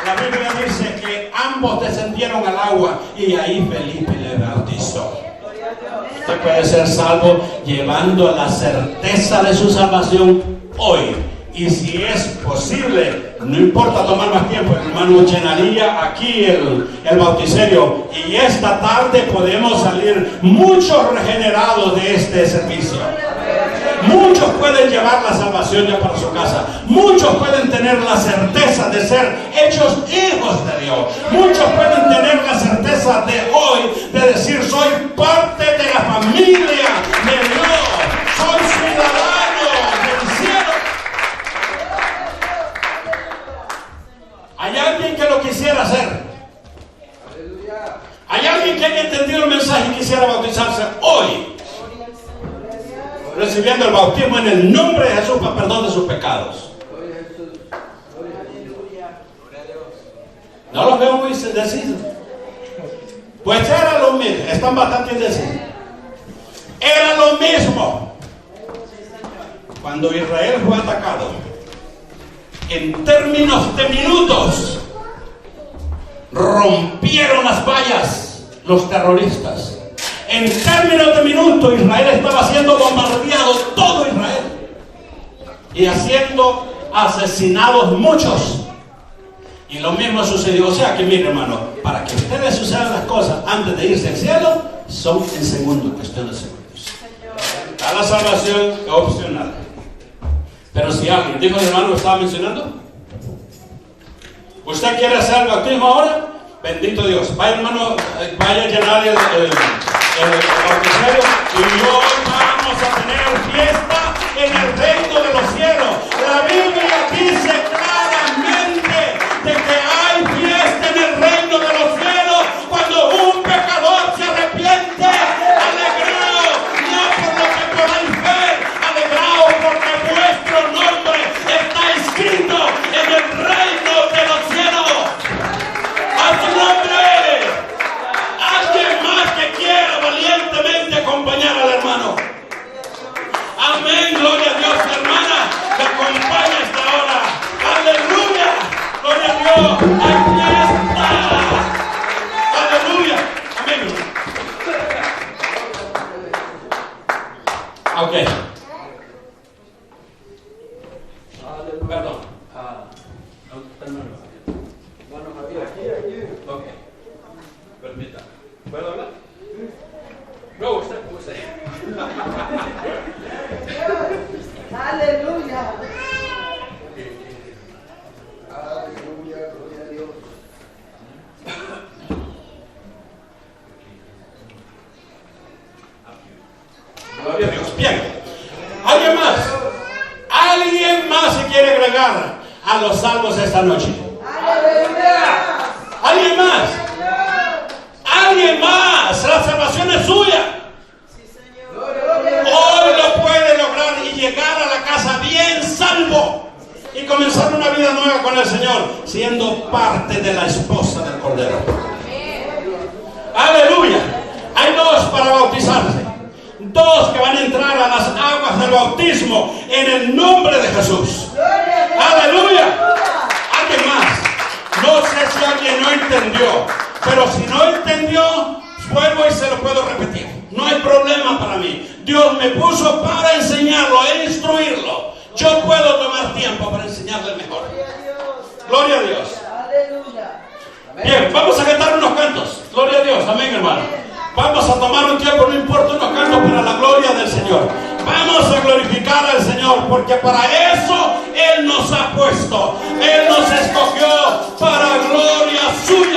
La Biblia dice que ambos descendieron al agua y ahí Felipe le bautizó. Usted puede ser salvo llevando la certeza de su salvación hoy. Y si es posible, no importa tomar más tiempo, el hermano llenaría aquí el bauticerio. Y esta tarde podemos salir muchos regenerados de este servicio. Muchos pueden llevar la salvación ya para su casa. Muchos pueden tener la certeza de ser hechos hijos de Dios. Muchos pueden tener la certeza de hoy de decir: soy parte de la familia de Dios. Soy ciudadano del cielo. ¿Hay alguien que lo quisiera hacer? ¿Hay alguien que haya entendido el mensaje y quisiera bautizarse hoy? Recibiendo el bautismo en el nombre de Jesús para perdón de sus pecados. No los veo muy indecisos. Pues era lo mismo. Están bastante indecisos. Era lo mismo cuando Israel fue atacado. En términos de minutos rompieron las vallas los terroristas. En términos de minutos, Israel estaba siendo bombardeado, todo Israel, y haciendo asesinados muchos. Y lo mismo sucedió. O sea que, mire, hermano, para que ustedes sucedan las cosas antes de irse al cielo, son en segundos, cuestión de segundos. A la salvación es opcional. Pero si alguien, dijo el hermano que estaba mencionando, ¿usted quiere hacer el bautismo ahora? Bendito Dios. Vaya, hermano, vaya a llenar el bauticerio, y hoy vamos a tener fiesta en el reino de los cielos. La Biblia dice claramente de que hay fiesta en el reino de los cielos cuando un pecador se arrepiente. Alegraos, no por lo que podáis ver, alegraos porque vuestro nombre está escrito en el reino de los cielos. ¡A su nombre! Alguien más que quiera valientemente acompañar al hermano. Amén, gloria a Dios, hermana, que acompaña esta hora. Aleluya, gloria a Dios, hay fiesta. Aleluya, amén. Ok. Perdón. Ok. Permítame. ¿Puedo hablar? No, usted. Aleluya. Aleluya, gloria a Dios. Gloria a Dios. Bien. ¿Alguien más? ¿Alguien más se quiere agregar a los salvos esta noche? Aleluya. ¿Alguien más? ¿Alguien más? La salvación es suya. Hoy lo puede lograr y llegar a la casa bien salvo y comenzar una vida nueva con el Señor, siendo parte de la esposa del Cordero. Aleluya. Hay dos para bautizarse. Dos que van a entrar a las aguas del bautismo en el nombre de Jesús. Aleluya. ¿Alguien más? No sé si alguien no entendió, pero si no entendió, vuelvo y se lo puedo repetir. No hay problema para mí. Dios me puso para enseñarlo e instruirlo. Yo puedo tomar tiempo para enseñarle mejor. Gloria a Dios. Bien, vamos a cantar unos cantos. Gloria a Dios. Amén, hermano. Vamos a tomar un tiempo, no importa, unos cantos para la gloria del Señor. Vamos a glorificar al Señor, porque para eso Él nos ha puesto. Él nos escogió para gloria suya.